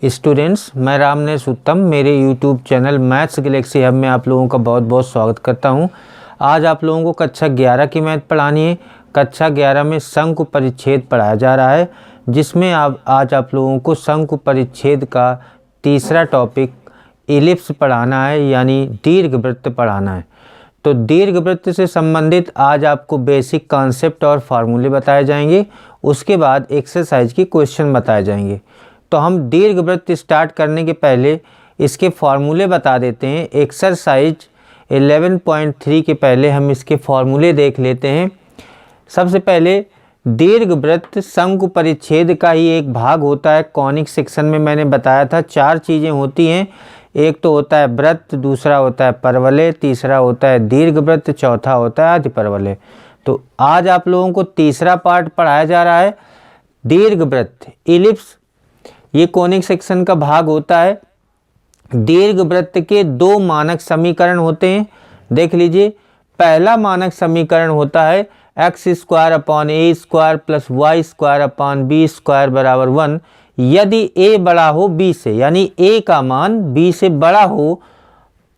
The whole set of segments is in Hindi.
स्टूडेंट्स, मैं रामनेश उत्तम मेरे YouTube channel maths Galaxy hub में आप लोगों का बहुत बहुत स्वागत करता हूं। आज आप लोगों को कक्षा 11 की मैथ पढ़ानी है। कक्षा 11 में शंकु परिच्छेद पढ़ाया जा रहा है, जिसमें आज आप लोगों को शंकु परिच्छेद का तीसरा टॉपिक इलिप्स पढ़ाना है, यानी दीर्घवृत्त पढ़ाना है। तो दीर्घवृत्त से संबंधित आज आपको बेसिक कॉन्सेप्ट और फार्मूले बताए जाएंगे। उसके बाद एक्सरसाइज के क्वेश्चन बताए जाएंगे। तो हम दीर्घवृत्त स्टार्ट करने के पहले इसके फार्मूले बता देते हैं। एक्सरसाइज 11.3 के पहले हम इसके फार्मूले देख लेते हैं। सबसे पहले दीर्घवृत्त शंकु परिच्छेद का ही एक भाग होता है। कॉनिक सेक्शन में मैंने बताया था 4 चीज़ें होती हैं। एक तो होता है वृत्त, दूसरा होता है परवलय, तीसरा होता है दीर्घवृत्त, चौथा होता है अधिपरवलय। तो आज आप लोगों को तीसरा पार्ट पढ़ाया जा रहा है दीर्घवृत्त इलिप्स। ये कॉनिक सेक्शन का भाग होता है। दीर्घवृत्त के 2 मानक समीकरण होते हैं। देख लीजिए, पहला मानक समीकरण होता है x² + a² + y² b² बराबर 1। यदि a बड़ा हो b से, यानी a का मान b से बड़ा हो,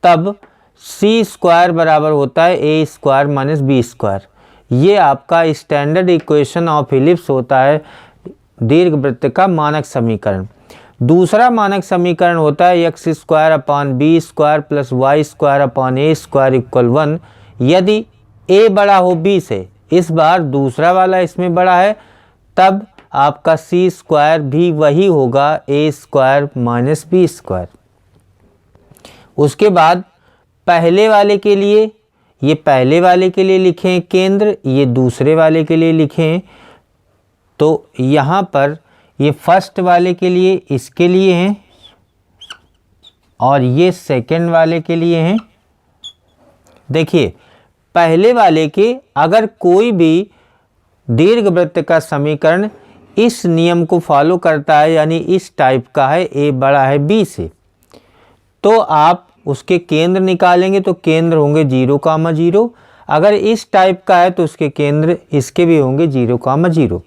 तब c² बराबर होता है a² - b²। ये आपका स्टैंडर्ड इक्वेशन ऑफ इलिप्स होता है, दीर्घवृत्त का मानक समीकरण। दूसरा मानक समीकरण होता है x² / b² + y² a² = 1। यदि a बड़ा हो b से, इस बार दूसरा वाला इसमें बड़ा है, तब आपका c² भी वही होगा a² - b²। उसके बाद पहले वाले के लिए, ये पहले वाले के लिए लिखें केंद्र, ये दूसरे वाले के लिए लिखें। तो यहाँ पर ये फर्स्ट वाले के लिए इसके लिए हैं और ये सेकंड वाले के लिए हैं। देखिए, पहले वाले के अगर कोई भी दीर्घवृत्त का समीकरण इस नियम को फॉलो करता है, यानी इस टाइप का है, a बड़ा है b से, तो आप उसके केंद्र निकालेंगे तो केंद्र होंगे 0, 0। अगर इस टाइप का है तो उसके केंद्र इसके भी होंगे 0, 0।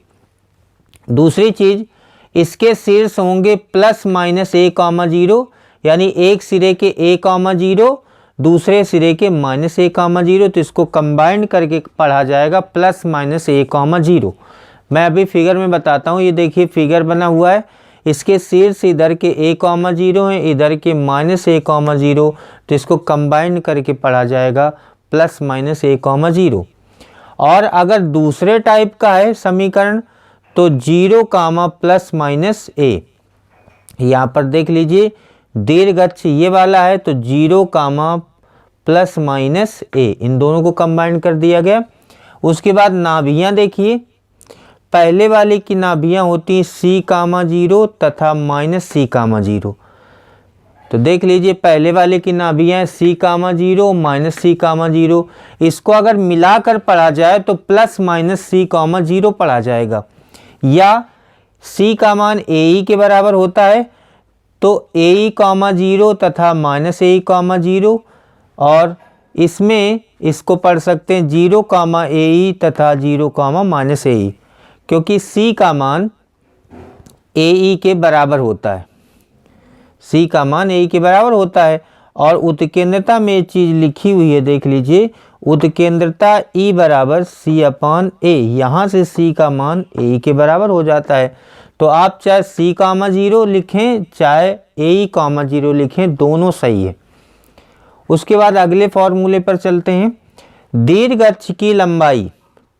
दूसरी चीज़, इसके शीर्ष होंगे +- a, 0, यानी एक सिरे के a, 0, दूसरे सिरे के -a, 0। तो इसको कंबाइंड करके पढ़ा जाएगा +- a, 0। मैं अभी फिगर में बताता हूँ। ये देखिए फिगर बना हुआ है। इसके शीर्ष इधर के a, 0 हैं, इधर के -a, 0। तो इसको कंबाइंड करके पढ़ा जाएगा +- a, 0। और अगर दूसरे टाइप का है समीकरण तो 0, +- a। यहाँ पर देख लीजिए, दीर्घ अक्ष ये वाला है, तो 0, +- a, इन दोनों को कंबाइन कर दिया गया। उसके बाद नाभियाँ देखिए, पहले वाले की नाभियाँ होती हैं c, 0 तथा -c, 0। तो देख लीजिए, पहले वाले की नाभियाँ c, 0 -c, 0। इसको अगर मिलाकर पढ़ा जाए तो +- c, 0 पढ़ा जाएगा, या c का मान ae के बराबर होता है, तो ae, 0 तथा -ae, 0। और इसमें इसको पढ़ सकते हैं 0, ae तथा 0, -ae, क्योंकि c का मान ae के बराबर होता है। c का मान ae के बराबर होता है। और उत्केंद्रता में चीज़ लिखी हुई है, देख लीजिए, उत्केंद्रता E बराबर c/a। यहाँ से c का मान a के बराबर हो जाता है। तो आप चाहे c, 0 लिखें, चाहे ae, 0 लिखें, दोनों सही है। उसके बाद अगले फॉर्मूले पर चलते हैं। दीर्घ अक्ष की लंबाई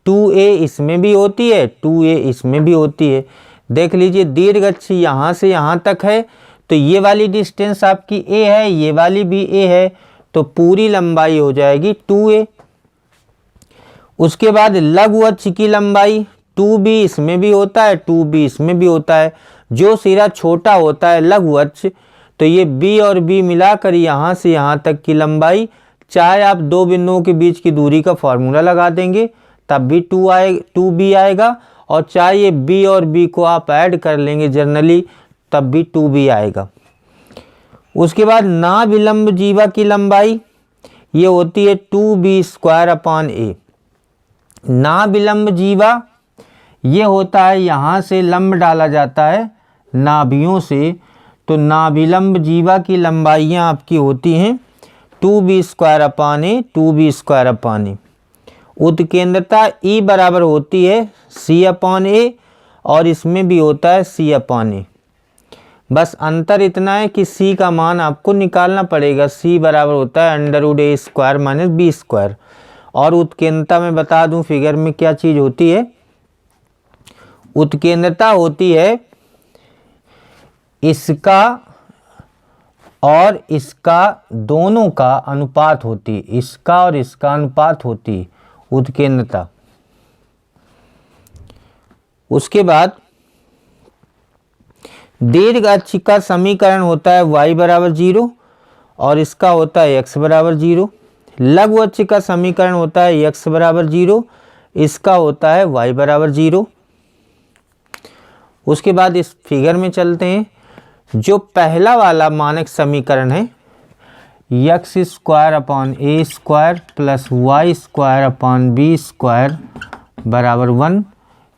2a इसमें भी होती है, 2a इसमें भी होती है। देख लीजिए, दीर्घ अक्ष यहाँ से यहाँ तक है, तो ये वाली डिस्टेंस आपकी a है, ये वाली भी a है, तो पूरी लंबाई हो जाएगी 2a। उसके बाद लघु अक्ष की लंबाई 2b इसमें भी होता है, 2b इसमें भी होता है। जो सिरा छोटा होता है लघु अक्ष, तो ये b और b मिलाकर यहाँ से यहाँ तक की लंबाई, चाहे आप 2 बिंदुओं के बीच की दूरी का फॉर्मूला लगा देंगे तब भी 2b आएगा, और चाहे ये b और b को आप ऐड कर लेंगे जनरली, तब भी 2b आएगा। उसके बाद नाभिलंब जीवा की लंबाई ये होती है 2b² a। नाभिलंब जीवा ये होता है, यहाँ से लंब डाला जाता है नाभियों से, तो नाभिलंब जीवा की लंबाइयाँ आपकी होती हैं 2b² अपान ए 2b² अपान ए। उत्केंद्रता E बराबर होती है C अपान ए और इसमें भी होता है C अपान ए। बस अंतर इतना है कि C का मान आपको निकालना पड़ेगा। C बराबर होता है √a² माइनस b²। और उत्केंद्रता में बता दूं फिगर में क्या चीज़ होती है। उत्केंद्रता होती है इसका और इसका दोनों का अनुपात होती है, इसका और इसका अनुपात होती है उत्केंद्रता। उसके बाद दीर्घ अक्ष का समीकरण होता है y बराबर 0 और इसका होता है x बराबर 0। लघु अक्ष का समीकरण होता है x बराबर 0, इसका होता है y बराबर 0। उसके बाद इस फिगर में चलते हैं। जो पहला वाला मानक समीकरण है x² अपान a² प्लस y² अपान b² बराबर 1,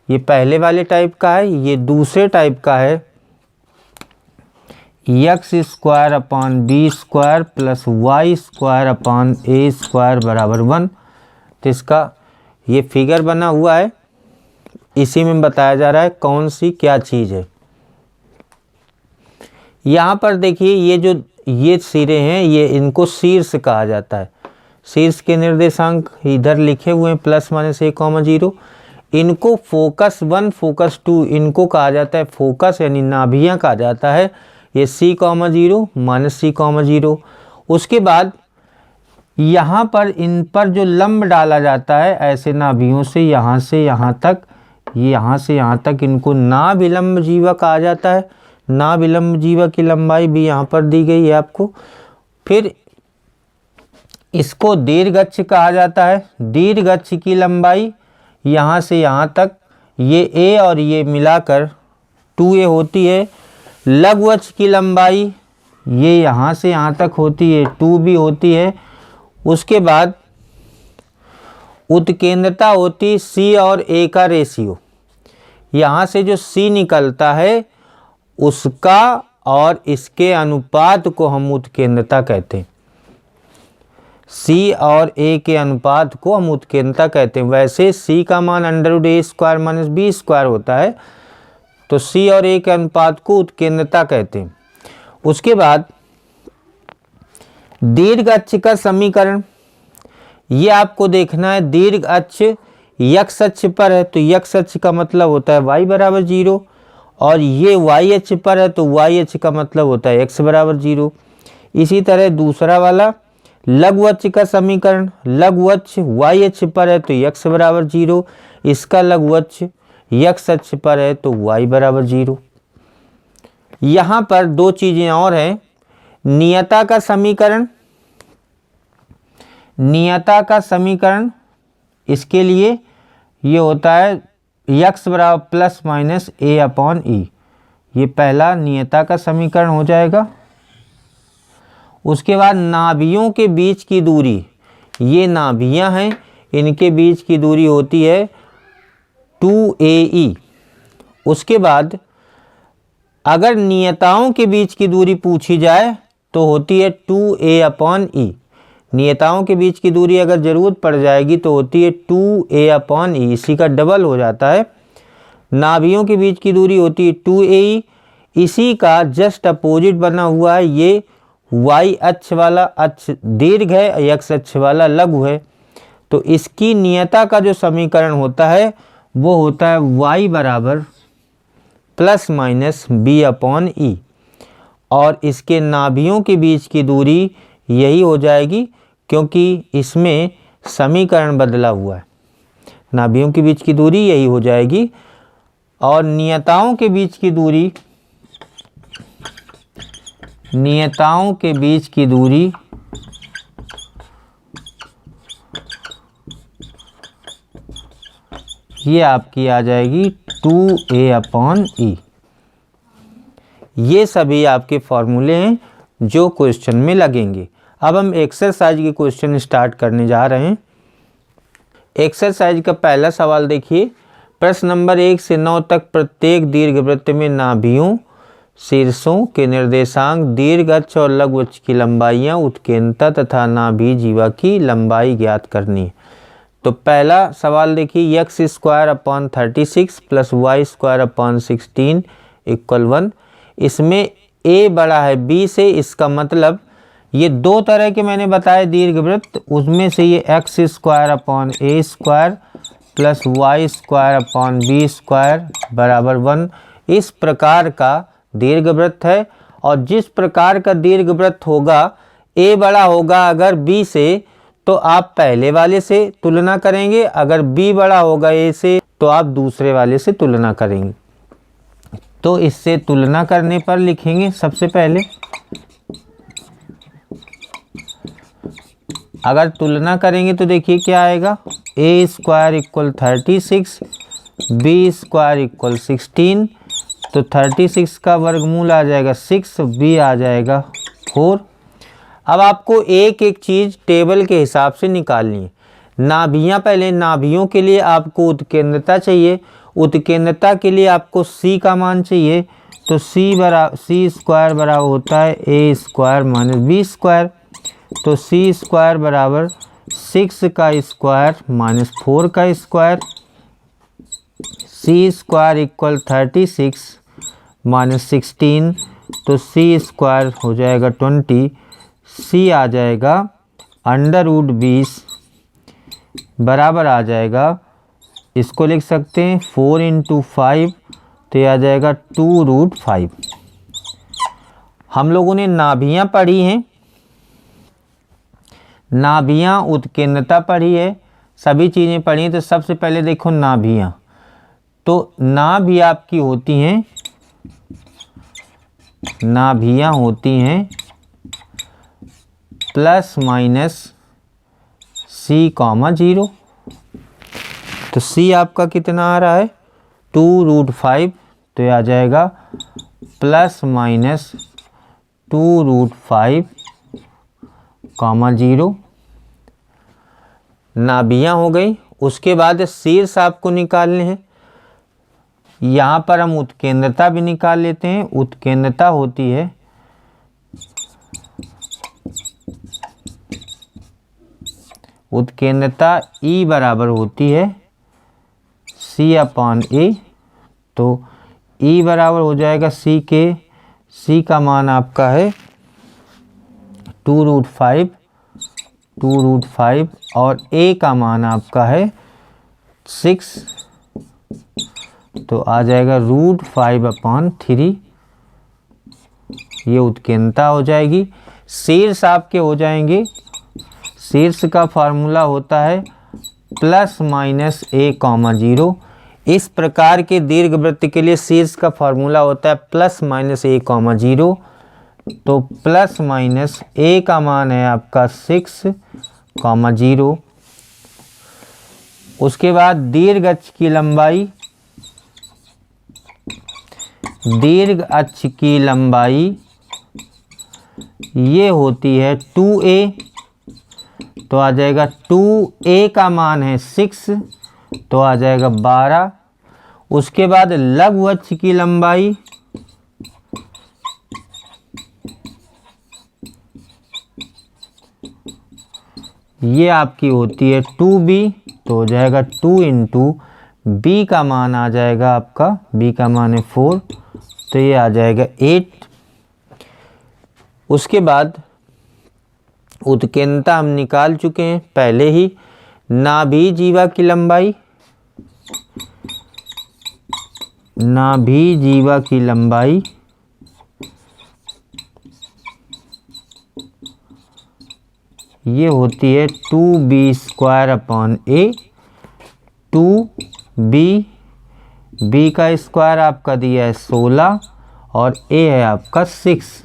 ये पहले वाले टाइप का है। ये दूसरे टाइप का है x² अपान b² प्लस y² अपान a² बराबर 1। तो इसका ये फिगर बना हुआ है, इसी में बताया जा रहा है कौन सी क्या चीज़ है। यहाँ पर देखिए ये सिरे हैं, ये इनको शीर्ष कहा जाता है। शीर्ष के निर्देशांक इधर लिखे हुए हैं +-a, 0। इनको फोकस 1 फोकस 2 इनको कहा जाता है फोकस यानी नाभियाँ कहा जाता है। ये C, 0 -C, 0। उसके बाद यहाँ पर इन पर जो लंब डाला जाता है ऐसे नाभियों से यहाँ तक, यहाँ से यहाँ तक, इनको नाभिलंब जीवा कहा जाता है। नाभिलंब जीवा की लंबाई भी यहाँ पर दी गई है आपको। फिर इसको दीर्घ अक्ष कहा जाता है। दीर्घ अक्ष की लंबाई यहाँ से यहाँ तक, ये A और ये मिलाकर 2a होती है। लघु अक्ष की लंबाई ये यहाँ से यहाँ तक होती है 2b होती है। उसके बाद उत्केंद्रता होती C और A का रेशियो। यहाँ से जो C निकलता है उसका और इसके अनुपात को हम उत्केंद्रता कहते हैं। C और A के अनुपात को हम उत्केंद्रता कहते हैं। वैसे C का मान √a² माइनस b² होता है, तो C और A के अनुपात को उत्केंद्रता कहते हैं। उसके बाद दीर्घ अक्ष का समीकरण, ये आपको देखना है। दीर्घ अक्ष x अक्ष पर है तो x अक्ष का मतलब होता है y बराबर 0, और ये y अक्ष पर है तो y अक्ष का मतलब होता है x बराबर 0। इसी तरह दूसरा वाला लघु अक्ष का समीकरण, लघु अक्ष y अक्ष पर है तो x बराबर 0, इसका लघु अक्ष x अक्ष पर है तो y बराबर 0। यहाँ पर दो चीज़ें और हैं। नियता का समीकरण, नियता का समीकरण इसके लिए ये होता है x बराबर ±a/e। ये पहला नियता का समीकरण हो जाएगा। उसके बाद नाभियों के बीच की दूरी, ये नाभियाँ हैं, इनके बीच की दूरी होती है 2ae। उसके बाद अगर नियताओं के बीच की दूरी पूछी जाए तो होती है 2a/e। नियताओं के बीच की दूरी अगर ज़रूरत पड़ जाएगी तो होती है 2a/e, इसी का डबल हो जाता है। नाभियों के बीच की दूरी होती है 2ae, इसी का जस्ट अपोजिट बना हुआ है। ये y अक्ष वाला अक्ष दीर्घ है, x अक्ष वाला लघु है। तो इसकी नियता का जो समीकरण होता है वो होता है y बराबर ±b/e, और इसके नाभियों के बीच की दूरी यही हो जाएगी क्योंकि इसमें समीकरण बदला हुआ है। नाभियों के बीच की दूरी यही हो जाएगी, और नियताओं के बीच की दूरी, नियताओं के बीच की दूरी ये आपकी आ जाएगी 2a/e। ये सभी आपके फॉर्मूले हैं जो क्वेश्चन में लगेंगे। अब हम एक्सरसाइज के क्वेश्चन स्टार्ट करने जा रहे हैं। एक्सरसाइज का पहला सवाल देखिए। प्रश्न नंबर 1 से 9 तक प्रत्येक दीर्घवृत्त में नाभियों शीर्षों के निर्देशांक, दीर्घ अक्ष और लघु अक्ष की लंबाइयाँ, उत्केंद्रता तथा नाभि जीवा की लंबाई ज्ञात करनी है। तो पहला सवाल देखिए, x square upon 36 plus Y square upon 16 equal 1। इसमें a बड़ा है b से, इसका मतलब ये दो तरह के मैंने बताए दीर्घवृत्त, उसमें से ये x square upon a square plus Y square upon B square बराबर 1 इस प्रकार का दीर्घवृत्त है। और जिस प्रकार का दीर्घवृत्त होगा, a बड़ा होगा अगर b से तो आप पहले वाले से तुलना करेंगे, अगर b बड़ा होगा a से तो आप दूसरे वाले से तुलना करेंगे। तो इससे तुलना करने पर लिखेंगे सबसे पहले, अगर तुलना करेंगे तो देखिए क्या आएगा, a square equal 36, b square equal 16। तो 36 का वर्गमूल आ जाएगा 6, b आ जाएगा 4। अब आपको एक एक चीज़ टेबल के हिसाब से निकालनी है। नाभियाँ, पहले नाभियों के लिए आपको उत्केंद्रता चाहिए, उत्केंद्रता के लिए आपको c का मान चाहिए। तो c स्क्वायर बराबर होता है a square minus b square. तो c स्क्वायर बराबर 6 का स्क्वायर माइनस 4 का square. c square equal 36 minus 16, तो c स्क्वायर हो जाएगा 20, c आ जाएगा अंडर रूट 20 बराबर आ जाएगा, इसको लिख सकते हैं 4 इंटू 5, तो ये आ जाएगा 2 रूट 5। हम लोगों ने नाभियाँ पढ़ी हैं, नाभियाँ उत्केंद्रता पढ़ी है, सभी चीज़ें पढ़ी हैं। तो सबसे पहले देखो नाभियाँ, तो नाभि आपकी होती हैं, नाभियाँ होती हैं प्लस माइनस c,0। तो c आपका कितना आ रहा है 2 रूट 5, तो ये आ जाएगा प्लस माइनस 2 रूट 5, 0। नाभियाँ हो गई। उसके बाद शीर्ष आपको निकालने हैं। यहाँ पर हम उत्केंद्रता भी निकाल लेते हैं। उत्केंद्रता होती है उत्केंद्रता E बराबर होती है c अपॉन a। तो E बराबर हो जाएगा c के, c का मान आपका है 2 रूट 5 और a का मान आपका है 6, तो आ जाएगा रूट 5 अपॉन 3। ये उत्केंद्रता हो जाएगी। शीर्ष आपके हो जाएंगे, शीर्ष का फार्मूला होता है प्लस माइनस a,0। इस प्रकार के दीर्घवृत्त के लिए शीर्ष का फार्मूला होता है प्लस माइनस a,0। तो प्लस माइनस a का मान है आपका 6,0। उसके बाद दीर्घ अक्ष की लंबाई, दीर्घ अक्ष की लंबाई ये होती है 2a। तो आ जाएगा 2a का मान है 6, तो आ जाएगा 12। उसके बाद लघु अक्ष की लंबाई, ये आपकी होती है 2b, तो हो जाएगा 2 इंटू b का मान आ जाएगा आपका, b का मान है 4, तो ये आ जाएगा 8। उसके बाद उत्केंद्रता हम निकाल चुके हैं पहले ही। नाभि जीवा की लंबाई, नाभि जीवा की लंबाई ये होती है 2b square upon a। 2b का स्क्वायर आपका दिया है 16 और a है आपका 6,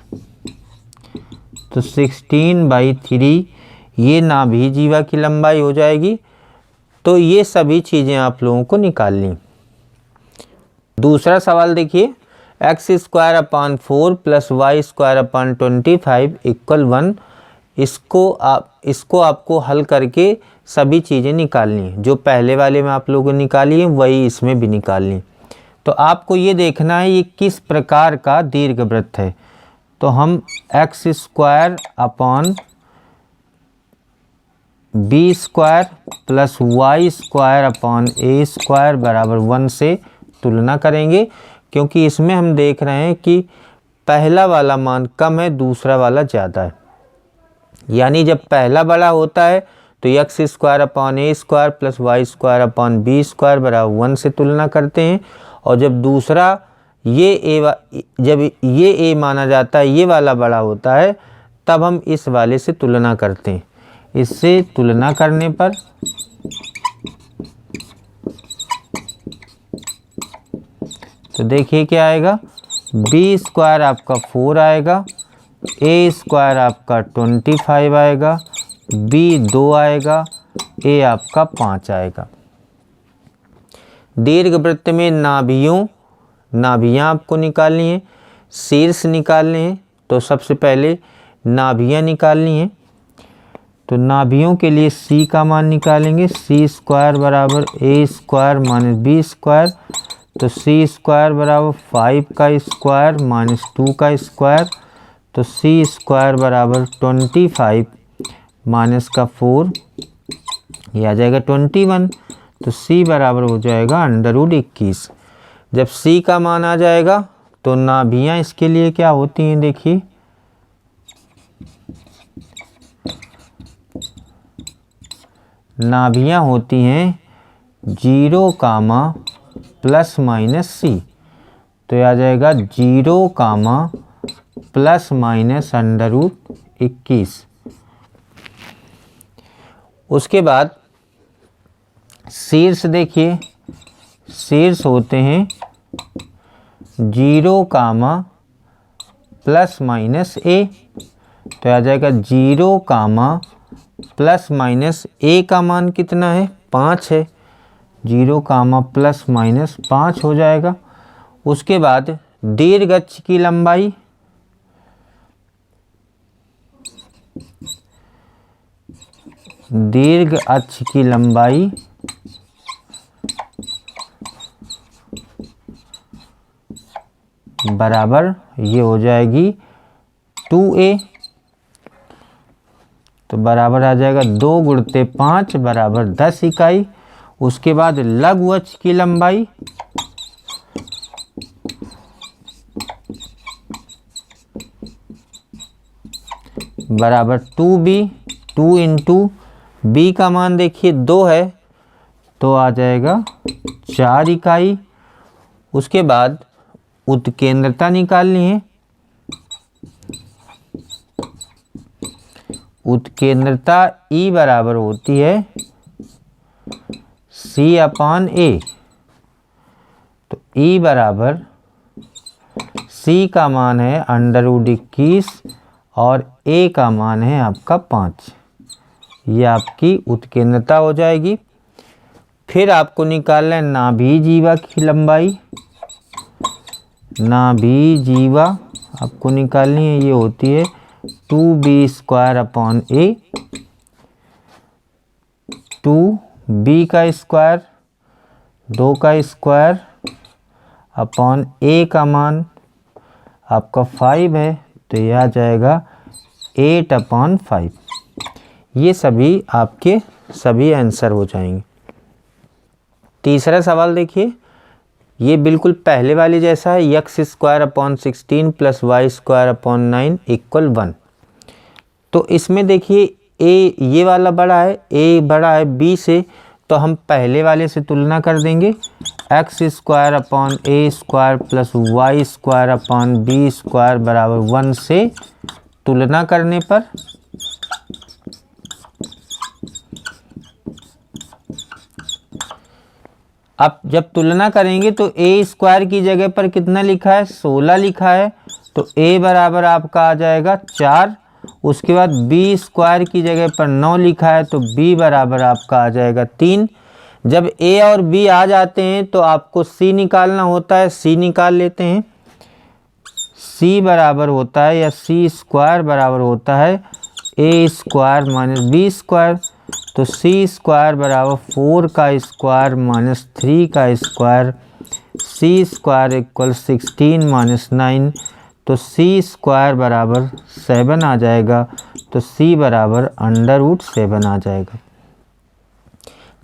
तो 16/3 ये नाभि जीवा की लंबाई हो जाएगी। तो ये सभी चीज़ें आप लोगों को निकालनी। दूसरा सवाल देखिए, x square upon 4 plus Y square upon 25 equal 1। इसको आपको हल करके सभी चीज़ें निकालनी है। जो पहले वाले में आप लोगों ने निकाली है वही इसमें भी निकालनी है। तो आपको ये देखना है ये किस प्रकार का दीर्घवृत्त है। तो हम X square upon B square plus Y square upon A square बराबर 1 से तुलना करेंगे, क्योंकि इसमें हम देख रहे हैं कि पहला वाला मान कम है, दूसरा वाला ज़्यादा है। यानी जब पहला बड़ा होता है तो X square upon A square plus Y square upon B square बराबर 1 से तुलना करते हैं, और जब दूसरा जब ये ए माना जाता है, ये वाला बड़ा होता है, तब हम इस वाले से तुलना करते हैं। इससे तुलना करने पर तो देखिए क्या आएगा, बी स्क्वायर आपका 4 आएगा, ए स्क्वायर आपका 25 आएगा, बी 2 आएगा, ए आपका 5 आएगा। दीर्घवृत्त में नाभियाँ आपको निकालनी है, शीर्ष निकालने हैं। तो सबसे पहले नाभियाँ निकालनी है। तो नाभियों के लिए सी का मान निकालेंगे, सी स्क्वायर बराबर ए स्क्वायर माइनस बी स्क्वायर। तो सी स्क्वायर बराबर 5 का स्क्वायर माइनस 2 का स्क्वायर। तो सी स्क्वायर बराबर 25 माइनस का 4, ये आ जाएगा 21। तो सी बराबर हो जाएगा √21। जब सी का मान आ जाएगा तो नाभियाँ इसके लिए क्या होती हैं, देखिए नाभियाँ होती हैं 0, प्लस माइनस सी। तो यह आ जाएगा 0, प्लस माइनस √21। उसके बाद शीर्ष देखिए, शीर्ष होते हैं 0, प्लस माइनस ए। तो आ जाएगा 0, प्लस माइनस ए का मान कितना है, 5 है। 0, प्लस माइनस 5 हो जाएगा। उसके बाद दीर्घ अक्ष की लंबाई, दीर्घ अक्ष की लंबाई बराबर ये हो जाएगी 2a। तो बराबर आ जाएगा 2 × 5 बराबर 10 इकाई। उसके बाद लघु अक्ष की लंबाई, बराबर 2b। 2 × b का मान देखिए 2 है, तो आ जाएगा 4 इकाई। उसके बाद उत्केंद्रता निकालनी है। उत्केंद्रता E बराबर होती है C/A। तो E बराबर C का मान है √21 और A का मान है आपका 5। ये आपकी उत्केंद्रता हो जाएगी। फिर आपको निकालना है नाभि जीवा की लंबाई। नाभि जीवा आपको निकालनी है, ये होती है 2b² अपॉन a। 2b का स्क्वायर, 2 का स्क्वायर अपॉन a का मान आपका 5 है, तो यह आ जाएगा 8/5। ये सभी आपके सभी आंसर हो जाएंगे। तीसरा सवाल देखिए, ये बिल्कुल पहले वाले जैसा है। x² upon 16 plus y² upon 9 = 1। तो इसमें देखिए a ये वाला बड़ा है, a बड़ा है b से, तो हम पहले वाले से तुलना कर देंगे। x² upon a² plus y² upon b² बराबर 1 से तुलना करने पर अब जब तुलना करेंगे तो a² की जगह पर कितना लिखा है, 16 लिखा है, तो a बराबर आपका आ जाएगा 4। उसके बाद b² की जगह पर 9 लिखा है, तो b बराबर आपका आ जाएगा 3। जब a और b आ जाते हैं तो आपको c निकालना होता है, c निकाल लेते हैं। c बराबर होता है या c² बराबर होता है a² माइनस b²। तो c² बराबर 4 का स्क्वायर माइनस 3 का स्क्वायर सी स्क्वायर इक्वल 16 माइनस 9, तो सी स्क्वायर बराबर 7 आ जाएगा, तो सी बराबर √7 आ जाएगा।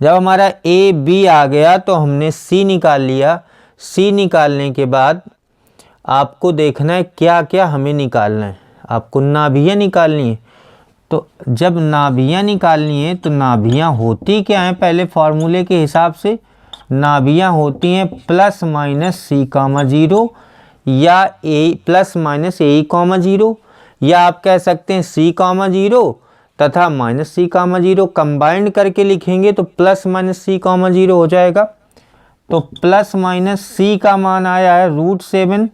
जब हमारा ए बी आ गया तो हमने सी निकाल लिया। सी निकालने के बाद आपको देखना है क्या क्या हमें निकालना है। आपको नाभियाँ निकालनी है। तो जब नाभियाँ निकालनी है तो नाभियाँ होती क्या हैं, पहले फॉर्मूले के हिसाब से नाभियाँ होती हैं प्लस माइनस सी कामा 0 या ए प्लस माइनस ए कामा 0, या आप कह सकते हैं सी कामा 0 तथा माइनस सी कामा 0 कंबाइंड करके लिखेंगे तो प्लस माइनस सी कामा 0 हो जाएगा। तो प्लस माइनस सी का मान आया है √7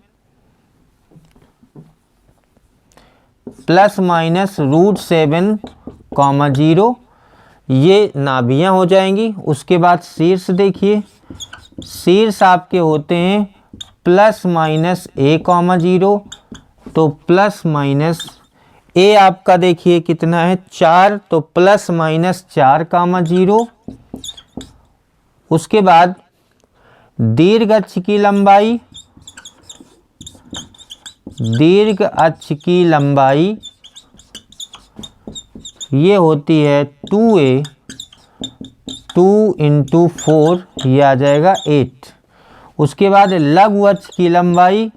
प्लस माइनस √7 कामा 0, ये नाभियाँ हो जाएंगी। उसके बाद शीर्ष देखिए, शीर्ष आपके होते हैं प्लस माइनस ए कामा 0, तो प्लस माइनस ए आपका देखिए कितना है 4, तो प्लस माइनस 4 कामा 0। उसके बाद दीर्घ अक्ष की लंबाई, दीर्घ अक्ष की लंबाई ये होती है 2a, 2 × 4 ये आ जाएगा 8। उसके बाद लघु अक्ष की लंबाई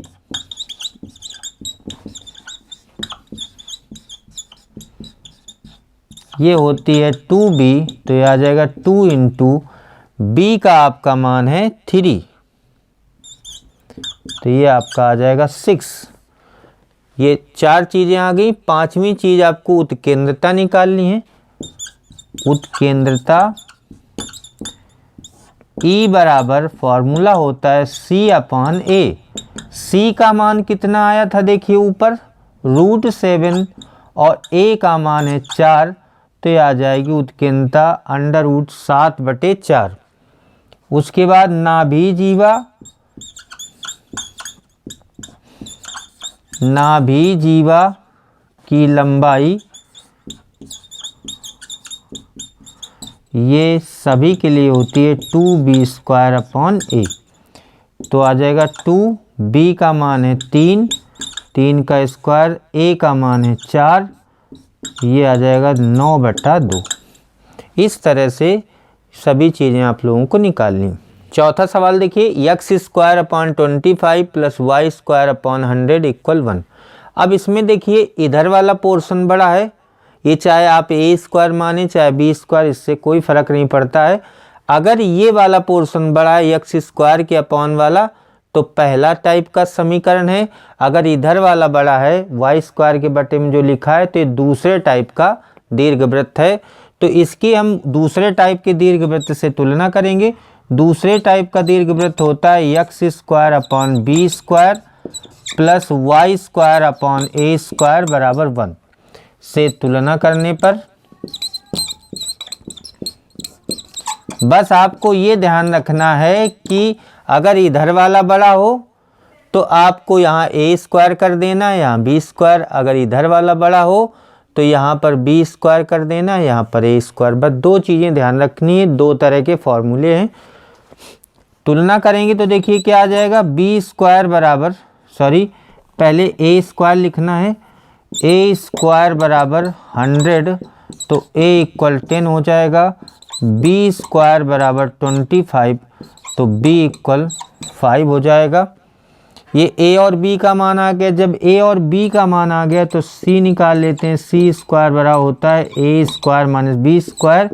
ये होती है 2b, तो ये आ जाएगा 2 × b का आपका मान है 3, तो ये आपका आ जाएगा 6। ये 4 चीज़ें आ गई। पांचवी चीज़ आपको उत्केंद्रता निकालनी है। उत्केंद्रता E बराबर फॉर्मूला होता है C/A। C का मान कितना आया था देखिए ऊपर √7 और A का मान है 4, तो ये आ जाएगी उत्केंद्रता √7/4। उसके बाद नाभि जीवा, नाभि जीवा की लंबाई ये सभी के लिए होती है 2b²/a, तो आ जाएगा 2b का मान है 3, 3 का स्क्वायर, a का मान है 4, ये आ जाएगा 9/2। इस तरह से सभी चीज़ें आप लोगों को निकालनी। चौथा सवाल देखिए, x²/25 + y²/100 = 1। अब इसमें देखिए इधर वाला पोर्शन बड़ा है, ये चाहे आप a² माने चाहे b², इससे कोई फ़र्क नहीं पड़ता है। अगर ये वाला पोर्शन बड़ा है x² के अपॉन वाला, तो पहला टाइप का समीकरण है। अगर इधर वाला बड़ा है y² के बटे में जो लिखा है, तो ये दूसरे टाइप का दीर्घवृत्त है। तो इसकी हम दूसरे टाइप के दीर्घवृत्त से तुलना करेंगे। दूसरे टाइप का दीर्घवृत्त होता है x²/b² + y²/a² = 1 से तुलना करने पर बस आपको ये ध्यान रखना है कि अगर इधर वाला बड़ा हो तो आपको यहाँ a² कर देना, यहाँ b²। अगर इधर वाला बड़ा हो तो यहाँ पर b² कर देना, यहाँ पर a²। बस दो चीज़ें ध्यान रखनी है। दो तरह के फॉर्मूले हैं। तुलना करेंगे तो देखिए क्या आ जाएगा, b² बराबर, सॉरी पहले a² लिखना है, a² बराबर 100, तो a = 10 हो जाएगा। b² बराबर 25, तो b = 5 हो जाएगा। ये a और b का मान आ गया। जब a और b का मान आ गया तो c निकाल लेते हैं। c² बराबर होता है a² - b²।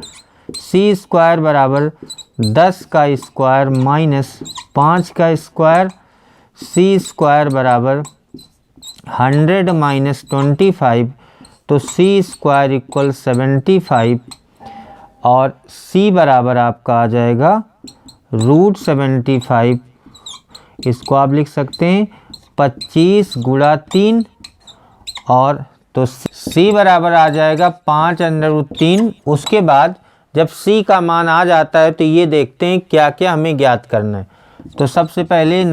c² बराबर 10 का स्क्वायर माइनस 5 का स्क्वायर। c² बराबर 100 - 25, तो c² = 75 और c बराबर आपका आ जाएगा √75। इसको आप लिख सकते हैं 25 × 3, और तो c बराबर आ जाएगा 5√3। उसके बाद जब c का मान आ जाता है तो ये देखते हैं क्या क्या हमें ज्ञात करना है। तो सबसे पहले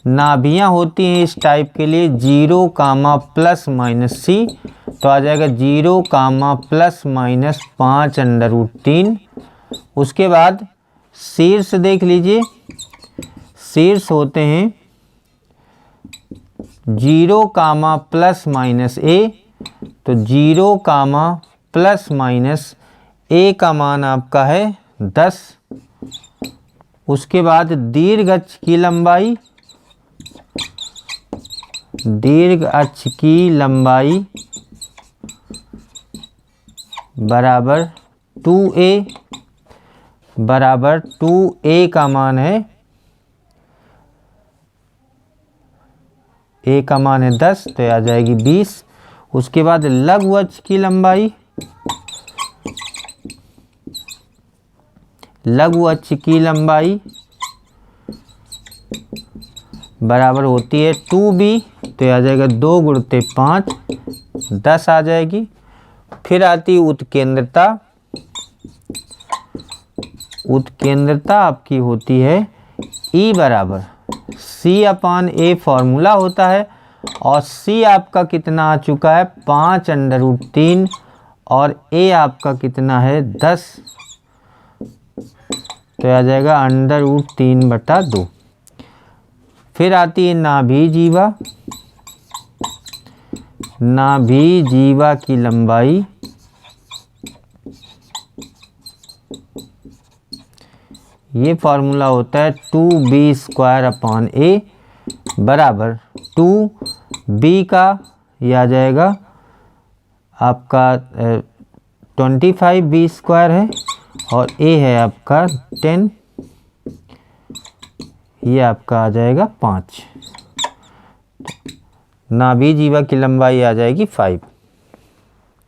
नाभियाँ होती हैं इस टाइप के लिए 0, ±c, तो आ जाएगा 0, ±5√3। उसके बाद शीर्ष देख लीजिए, शीर्ष होते हैं 0 कामा प्लस माइनस ए, तो 0 कामा प्लस माइनस ए का मान आपका है 10। उसके बाद दीर्घ अक्ष की लंबाई, दीर्घ अक्ष की लंबाई बराबर 2a, बराबर 2a का मान है, a का मान है 10, तो आ जाएगी 20। उसके बाद लघु अक्ष की लंबाई, लघु अक्ष की लंबाई बराबर होती है 2b, तो आ जाएगा 2 गुणित 5, 10 आ जाएगी। फिर आती उत्केंद्रता, उत्केंद्रता आपकी होती है E बराबर C/A, फॉर्मूला होता है, और C आपका कितना आ चुका है 5√3, और A आपका कितना है 10, तो आ जाएगा √3/2। फिर आती है नाभि जीवा, नाभि जीवा की लंबाई ये फॉर्मूला होता है 2b² A बराबर 2b का ये आ जाएगा आपका 25b² है, और A है आपका 10, ये आपका आ जाएगा 5। नाभि जीवा की लंबाई आ जाएगी 5।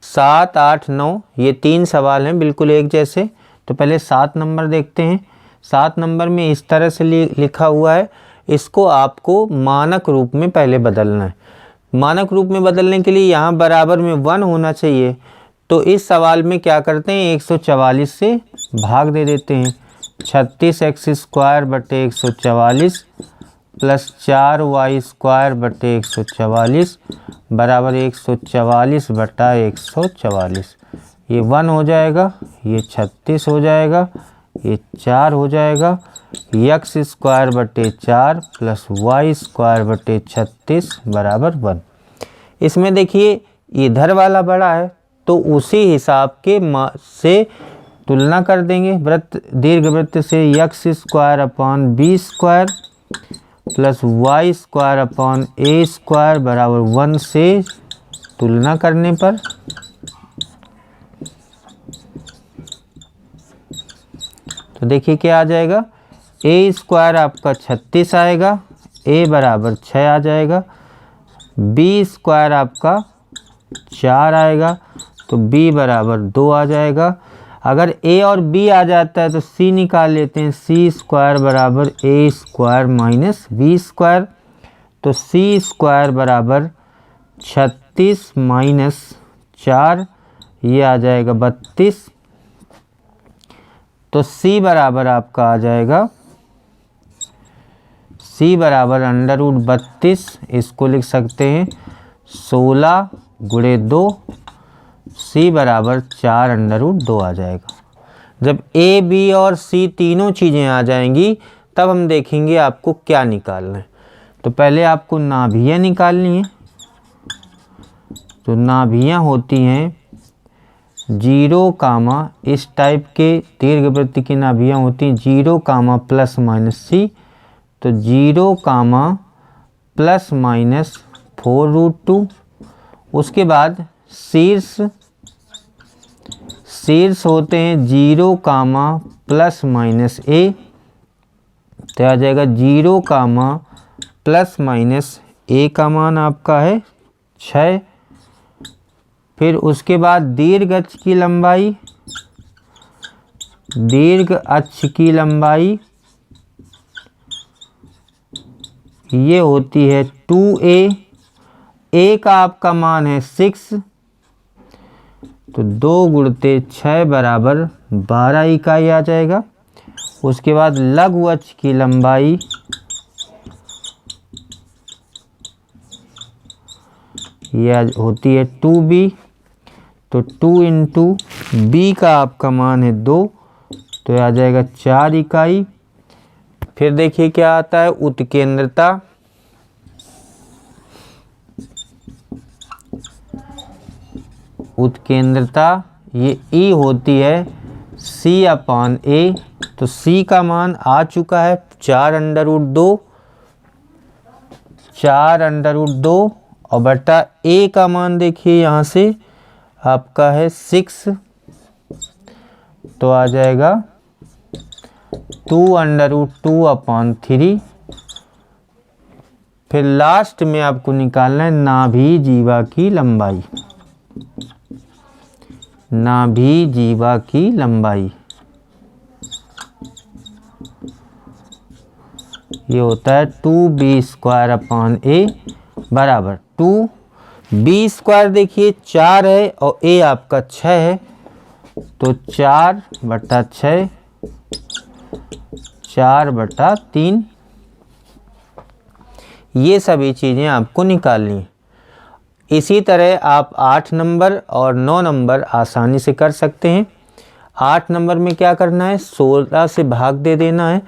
7, 8, 9 ये 3 सवाल हैं बिल्कुल एक जैसे। तो पहले 7 नंबर देखते हैं। 7 नंबर में इस तरह से लिखा हुआ है, इसको आपको मानक रूप में पहले बदलना है। मानक रूप में बदलने के लिए यहाँ बराबर में 1 होना चाहिए। तो इस सवाल में क्या करते हैं, 144 से भाग दे देते हैं। 36x² बटे 144 प्लस 4y² बटे 144 बराबर 144 बटा 144। ये 1 हो जाएगा, ये 36 हो जाएगा, ये 4 हो जाएगा। x² बटे 4 प्लस y² बटे 36 बराबर 1। इसमें देखिए इधर वाला बड़ा है, तो उसी हिसाब के से तुलना कर देंगे। वृत्त दीर्घ वृत्त से x² प्लस y² बराबर 1 से तुलना करने पर तो देखिए क्या आ जाएगा, a² आपका 36 आएगा, a बराबर 6 आ जाएगा, b² आपका 4 आएगा, तो b बराबर 2 आ जाएगा। अगर a और b आ जाता है तो c निकाल लेते हैं, c² बराबर a² माइनस b², तो c² बराबर 36 माइनस 4, ये आ जाएगा 32। तो c बराबर आपका आ जाएगा, c बराबर √32, इसको लिख सकते हैं 16 गुणे 2, c बराबर 4√2 आ जाएगा। जब a, b और c तीनों चीज़ें आ जाएंगी तब हम देखेंगे आपको क्या निकालना है। तो पहले आपको नाभियाँ निकालनी है। तो नाभियाँ होती हैं 0 कामा, इस टाइप के दीर्घवृत्त की नाभियाँ होती हैं 0 कामा प्लस माइनस c, तो 0 कामा प्लस माइनस 4√2। उसके बाद शीर्ष होते हैं 0 कामा प्लस माइनस a, तो आ जाएगा 0 कामा प्लस माइनस a का मान आपका है 6। फिर उसके बाद दीर्घ अक्ष की लंबाई, दीर्घ अक्ष की लंबाई ये होती है 2a, a का आपका मान है 6, तो 2 गुणते 6 बराबर 12 इकाई आ जाएगा। उसके बाद लघु अक्ष की लंबाई यह होती है 2b, तो 2 इंटू b का आपका मान है 2, तो आ जाएगा 4 इकाई। फिर देखिए क्या आता है, उत्केंद्रता। उत्केंद्रता ये E होती है C/A। तो C का मान आ चुका है 4√2, 4√2 और बटा A का मान देखिए यहाँ से आपका है 6, तो आ जाएगा 2√2/3। फिर लास्ट में आपको निकालना है नाभि जीवा की लंबाई। नाभि जीवा की लंबाई ये होता है 2b² बराबर 2b² देखिए 4 है और a आपका 6 है, तो 4/6, 4/3। ये सभी चीज़ें आपको निकालनी है। इसी तरह आप 8 नंबर और 9 नंबर आसानी से कर सकते हैं। 8 नंबर में क्या करना है, 16 से भाग दे देना है,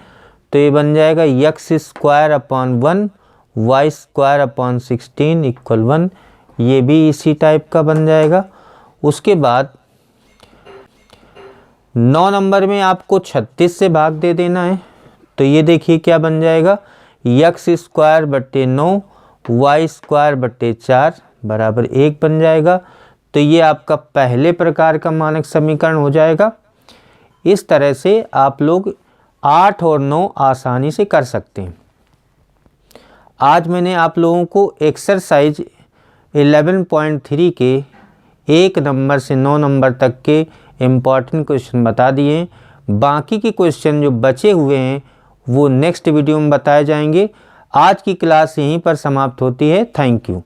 तो ये बन जाएगा x²/1 y²/16 = 1। ये भी इसी टाइप का बन जाएगा। उसके बाद 9 नंबर में आपको 36 से भाग दे देना है, तो ये देखिए क्या बन जाएगा, x²/9 y²/4 बराबर 1 बन जाएगा। तो ये आपका पहले प्रकार का मानक समीकरण हो जाएगा। इस तरह से आप लोग 8 और 9 आसानी से कर सकते हैं। आज मैंने आप लोगों को एक्सरसाइज 11.3 के 1 नंबर से 9 नंबर तक के इम्पॉर्टेंट क्वेश्चन बता दिए। बाकी के क्वेश्चन जो बचे हुए हैं वो नेक्स्ट वीडियो में बताए जाएंगे। आज की क्लास यहीं पर समाप्त होती है। Thank you.